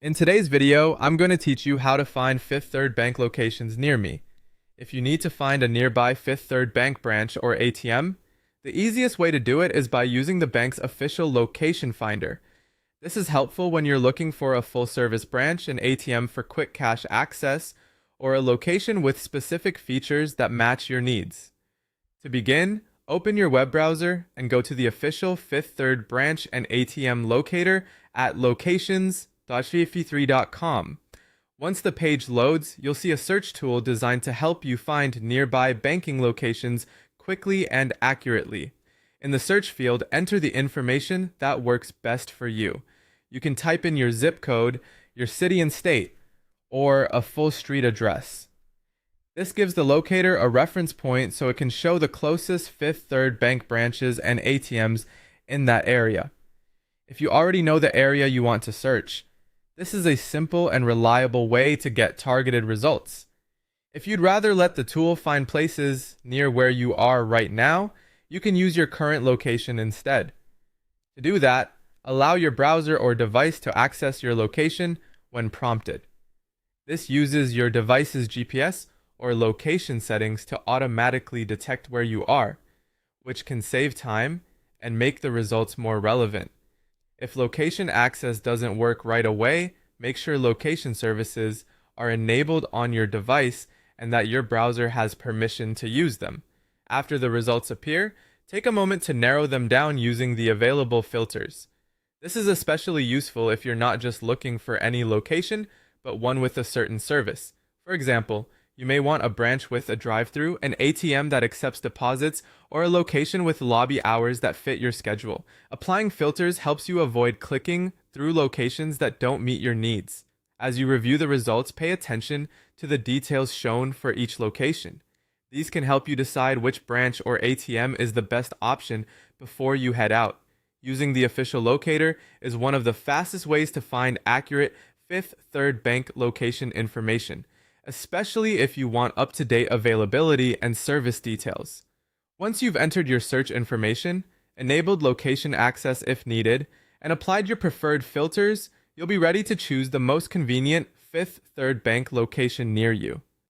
In today's video, I'm going to teach you how to find Fifth Third Bank locations near me. If you need to find a nearby Fifth Third Bank branch or ATM, the easiest way to do it is by using the bank's official location finder. This is helpful when you're looking for a full-service branch, an ATM for quick cash access, or a location with specific features that match your needs. To begin, open your web browser and go to the official Fifth Third branch and ATM locator at locations.53.com. Once the page loads, you'll see a search tool designed to help you find nearby banking locations quickly and accurately. In the search field, enter the information that works best for you. You can type in your zip code, your city and state, or a full street address. This gives the locator a reference point so it can show the closest Fifth Third Bank branches and ATMs in that area. If you already know the area you want to search, this is a simple and reliable way to get targeted results. If you'd rather let the tool find places near where you are right now, you can use your current location instead. To do that, allow your browser or device to access your location when prompted. This uses your device's GPS or location settings to automatically detect where you are, which can save time and make the results more relevant. If location access doesn't work right away, make sure location services are enabled on your device and that your browser has permission to use them. After the results appear, take a moment to narrow them down using the available filters. This is especially useful if you're not just looking for any location, but one with a certain service. For example, you may want a branch with a drive-through, an ATM that accepts deposits, or a location with lobby hours that fit your schedule. Applying filters helps you avoid clicking through locations that don't meet your needs. As you review the results, pay attention to the details shown for each location. These can help you decide which branch or ATM is the best option before you head out. Using the official locator is one of the fastest ways to find accurate Fifth Third Bank location information, especially if you want up-to-date availability and service details. Once you've entered your search information, enabled location access if needed, and applied your preferred filters, you'll be ready to choose the most convenient Fifth Third Bank location near you.